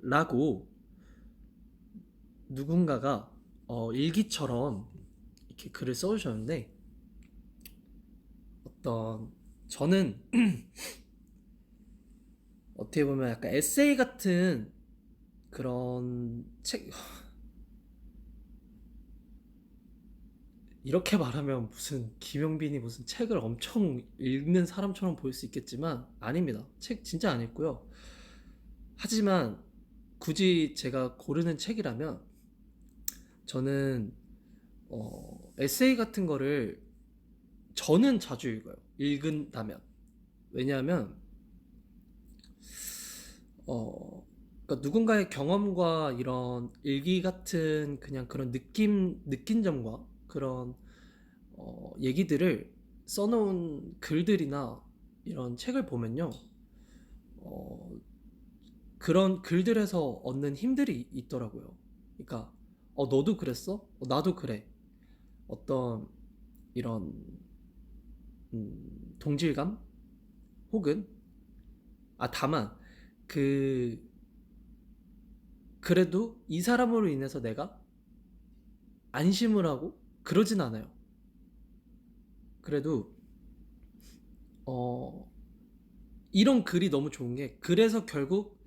Speaker 3: 라고 누군가가 일기처럼 이렇게 글을 써주셨는데, 저는 어떻게 보면 약간 에세이 같은 그런 책, 이렇게 말하면 무슨 김영빈이 무슨 책을 엄청 읽는 사람처럼 보일 수 있겠지만 아닙니다. 책 진짜 안 읽고요. 하지만 굳이 제가 고르는 책이라면 저는 에세이 같은 거를 저는 자주 읽어요. 읽은다면. 왜냐하면 그러니까 누군가의 경험과 이런 일기 같은 그냥 그런 느낀 점과 그런 얘기들을 써놓은 글들이나 이런 책을 보면요. 그런 글들에서 얻는 힘들이 있더라고요. 그러니까 너도 그랬어? 나도 그래. 어떤 이런 동질감? 혹은 다만 그래도 이 사람으로 인해서 내가 안심을 하고 그러진 않아요. 그래도 이런 글이 너무 좋은 게 그래서 결국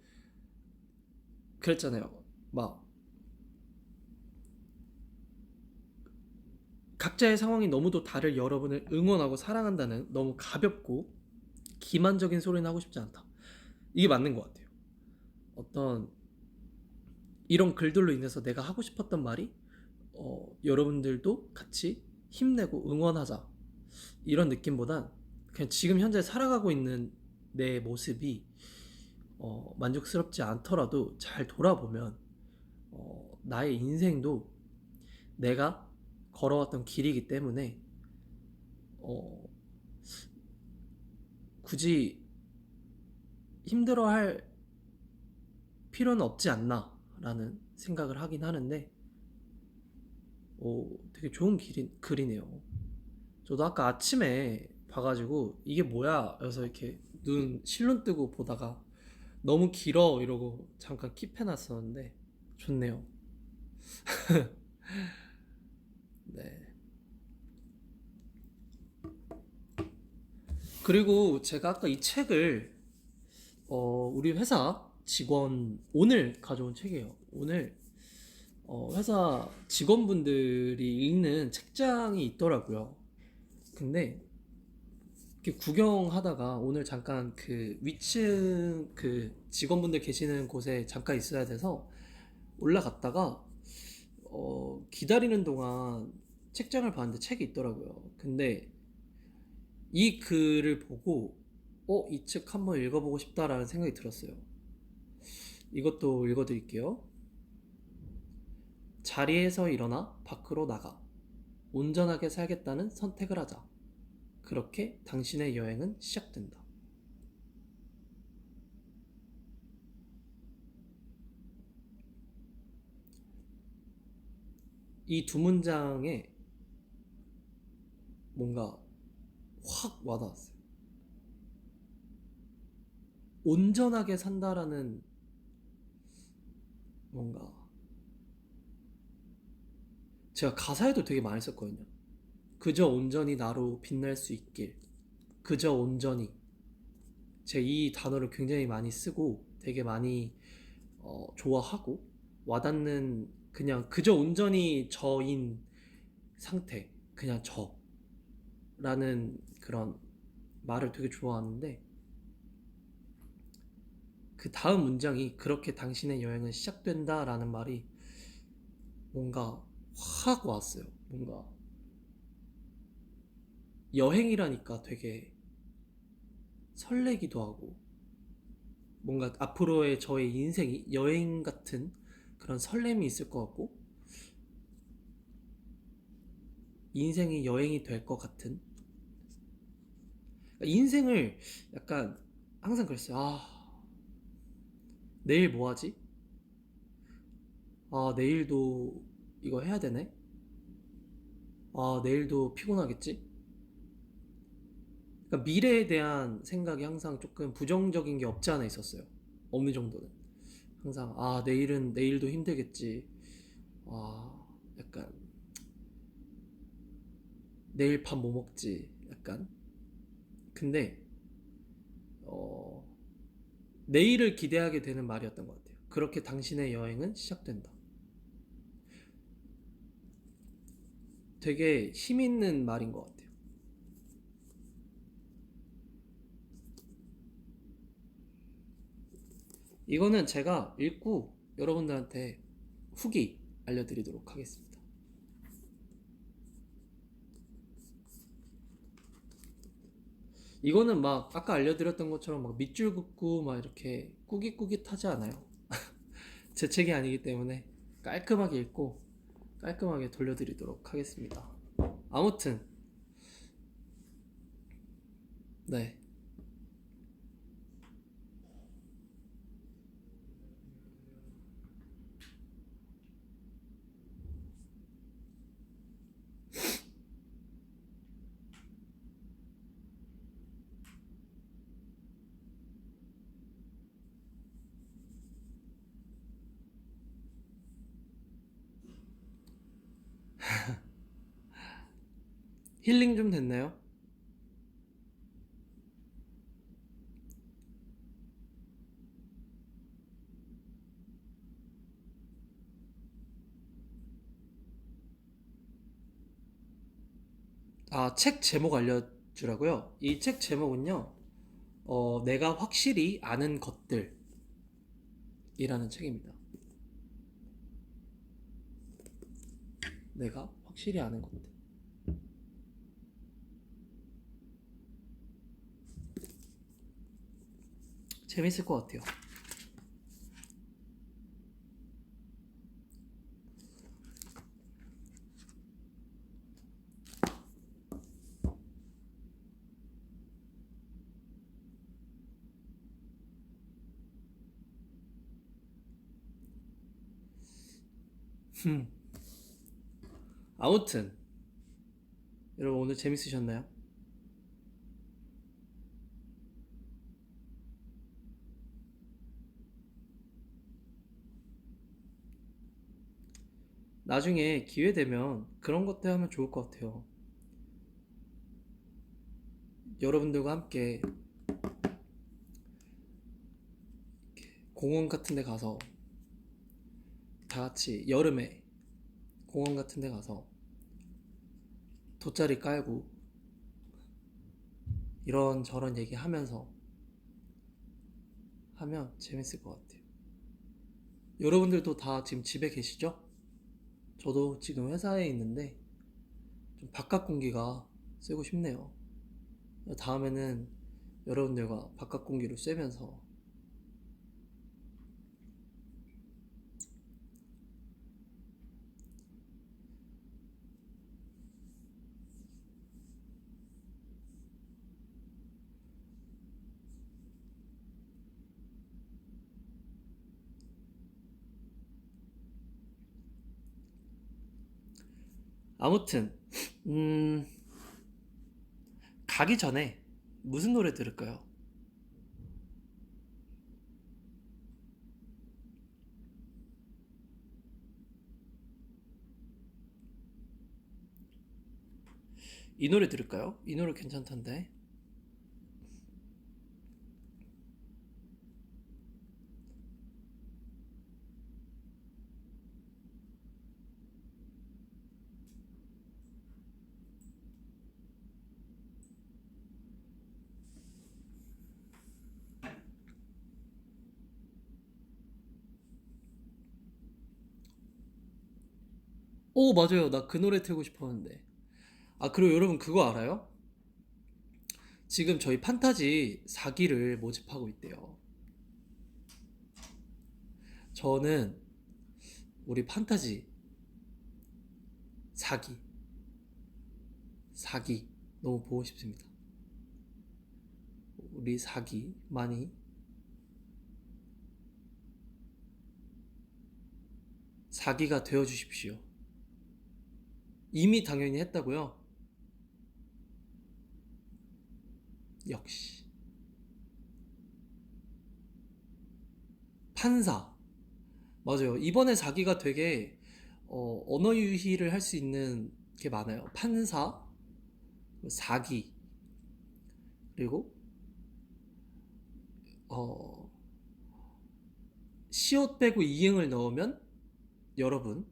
Speaker 3: 그랬잖아요. 막 각자의 상황이 너무도 다를 여러분을 응원하고 사랑한다는 너무 가볍고 기만적인 소리는 하고 싶지 않다. 이게 맞는 것 같아요. 어떤 이런 글들로 인해서 내가 하고 싶었던 말이 여러분들도 같이 힘내고 응원하자 이런 느낌보단 그냥 지금 현재 살아가고 있는 내 모습이 만족스럽지 않더라도 잘 돌아보면 나의 인생도 내가 걸어왔던 길이기 때문에 굳이 힘들어할 필요는 없지 않나 라는 생각을 하긴 하는데 되게 좋은 글이네요. 저도 아까 아침에 봐가지고 이게 뭐야 그래서 이렇게 눈 실눈 뜨고 보다가 너무 길어 이러고 잠깐 킵해놨었는데 좋네요. 네. 그리고 제가 아까 이 책을 우리 회사 직원 오늘 가져온 책이에요. 오늘 회사 직원분들이 읽는 책장이 있더라고요. 근데 이렇게 구경하다가 오늘 잠깐 그 위층 그 직원분들 계시는 곳에 잠깐 있어야 돼서 올라갔다가 기다리는 동안 책장을 봤는데 책이 있더라고요. 근데 이 글을 보고 이 책 한번 읽어보고 싶다라는 생각이 들었어요. 이것도 읽어드릴게요. 자리에서 일어나 밖으로 나가 온전하게 살겠다는 선택을 하자. 그렇게 당신의 여행은 시작된다. 이 두 문장에 뭔가 확 와닿았어요. 온전하게 산다라는 뭔가 제가 가사에도 되게 많이 썼거든요. 그저 온전히 나로 빛날 수 있길. 그저 온전히. 제가 이 단어를 굉장히 많이 쓰고 되게 많이 좋아하고 와닿는 그냥 그저 온전히 저인 상태. 그냥 저라는 그런 말을 되게 좋아하는데 그 다음 문장이 그렇게 당신의 여행은 시작된다 라는 말이 뭔가 확 왔어요. 뭔가 여행이라니까 되게 설레기도 하고 뭔가 앞으로의 저의 인생이 여행 같은 그런 설렘이 있을 것 같고 인생이 여행이 될 것 같은 인생을 약간 항상 그랬어요. 내일 뭐 하지? 내일도 이거 해야 되네? 내일도 피곤하겠지? 그러니까 미래에 대한 생각이 항상 조금 부정적인 게 없지 않아 있었어요. 어느 정도는. 항상, 내일도 힘들겠지. 약간, 내일 밥 뭐 먹지? 약간. 근데, 내일을 기대하게 되는 말이었던 것 같아요. 그렇게 당신의 여행은 시작된다. 되게 힘 있는 말인 것 같아요. 이거는 제가 읽고 여러분들한테 후기 알려드리도록 하겠습니다. 이거는 막 아까 알려드렸던 것처럼 막 밑줄 긋고 막 이렇게 꾸깃꾸깃하지 않아요. 제 책이 아니기 때문에 깔끔하게 읽고 깔끔하게 돌려드리도록 하겠습니다. 아무튼 네. 힐링 좀 됐나요? 아, 책 제목 알려주라고요? 이 책 제목은요, 내가 확실히 아는 것들이라는 책입니다. 내가 확실히 아는 것들. 재밌을 것 같아요. 아무튼 여러분 오늘 재밌으셨나요? 나중에 기회 되면 그런 것들 하면 좋을 것 같아요. 여러분들과 함께 공원 같은 데 가서 다 같이 여름에 공원 같은 데 가서 돗자리 깔고 이런저런 얘기 하면서 하면 재밌을 것 같아요. 여러분들도 다 지금 집에 계시죠? 저도 지금 회사에 있는데 좀 바깥 공기가 쐬고 싶네요. 다음에는 여러분들과 바깥 공기를 쐬면서 아무튼 가기 전에 무슨 노래 들을까요? 이 노래 들을까요? 이 노래 괜찮던데. 오, 맞아요. 나 그 노래 틀고 싶었는데. 아, 그리고 여러분 그거 알아요? 지금 저희 판타지 4기를 모집하고 있대요. 저는 우리 판타지 4기 너무 보고 싶습니다. 우리 4기 많이 4기가 되어 주십시오. 이미 당연히 했다고요? 역시 판사. 맞아요. 이번에 4기가 되게 언어 유희를 할 수 있는 게 많아요. 판사, 4기, 그리고 시옷 빼고 이응을 넣으면 여러분이고,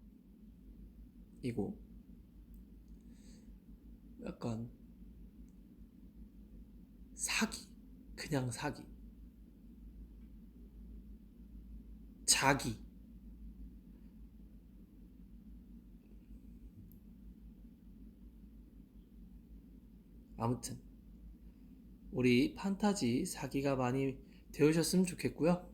Speaker 3: 약간 사기, 그냥 사기, 자기. 아무튼 우리 판타지 사기가 많이 되으셨으면 좋겠고요.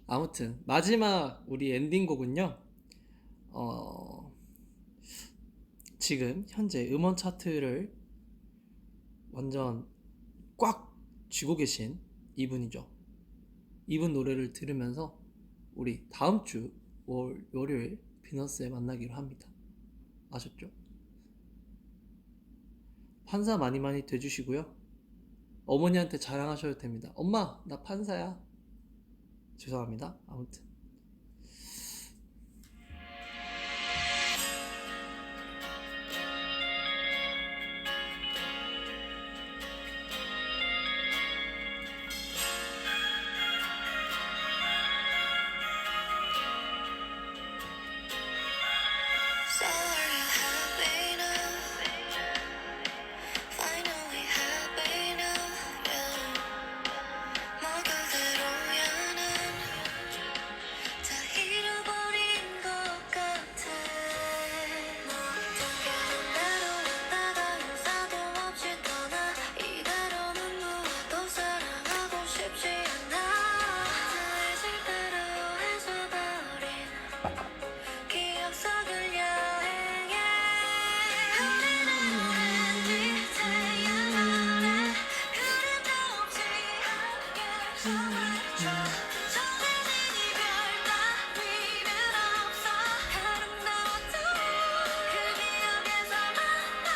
Speaker 3: 아무튼 마지막 우리 엔딩곡은요. 지금 현재 음원 차트를 완전 꽉 쥐고 계신 이분이죠. 이분 노래를 들으면서 우리 다음 주 월요일 비너스에 만나기로 합니다. 아셨죠? 판사 많이 돼주시고요. 어머니한테 자랑하셔도 됩니다. 엄마, 나 판사야. 죄송합니다. 아무튼
Speaker 1: So are you happy now? Finally happy now, yeah. 뭐 그대로야 난 다 잃어버린 것 같아. 모든 대로 왔다가 인사도 없이 떠나 이대로는 누워도 사랑하고 싶지 않아. 다 잊을 대로 해줘버린 기억 속을 여행해. 우리는 왠지 태양아래 그림자 없이 함께 정해줘. 정해진 이별 따위는 없어. 아름다웠던 그 기억에서 만나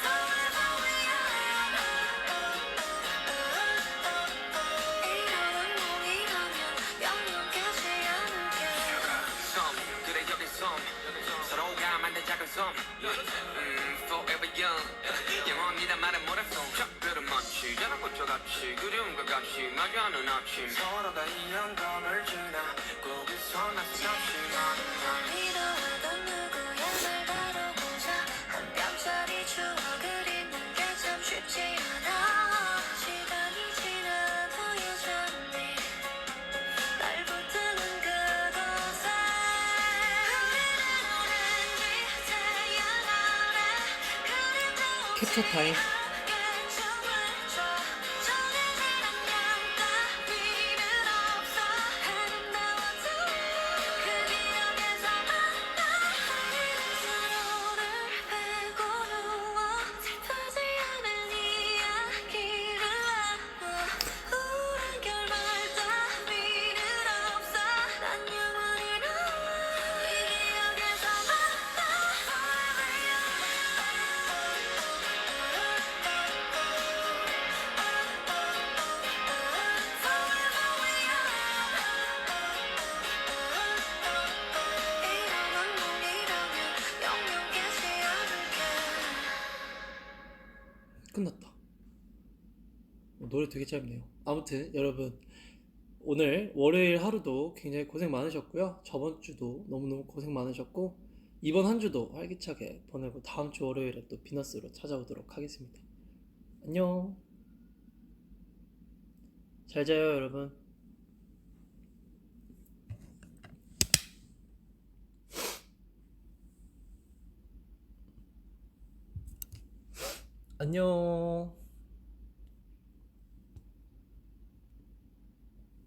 Speaker 1: forever 이런 몽이라면 영영하지 않을게.
Speaker 2: 섬 그래 여긴 섬 서로가 만든 작은 섬 Forever young 영원이란 말은 뭐랬어 작별은 마치 자랑꽃처같이 그리움과 같이 마주하는 아침 서로가 이영감을 지나 거기서 나서 다시 만나
Speaker 1: 믿어하던 누구야 날 다루고자 한 뼘짜리 추억을 잊는 게 참 쉽지 않아. 시간이 지나도 여전히 날 붙드는 그곳에 우리는 오렌지 태양 아래 그림자 없이
Speaker 3: 캡처 타임.
Speaker 1: 함께 정해줘. 정해진 안녕 따위는 없어. 아름다웠던 그 기억에서 만나 우리는 서로를 베고 누워 슬프지 않은 이야기를 나눠. 우린 결말 따위는 없어. 난 영원히 너이 기억에서 만나 forever 이런 악몽이라면 영영 깨지 않을게.
Speaker 3: 끝났다. 노래 되게 짧네요. 아무튼 여러분 오늘 월요일 하루도 굉장히 고생 많으셨고요. 저번 주도 너무너무 고생 많으셨고 이번 한 주도 활기차게 보내고 다음 주 월요일에 또 비너스로 찾아오도록 하겠습니다. 안녕. 잘 자요 여러분. 안녕.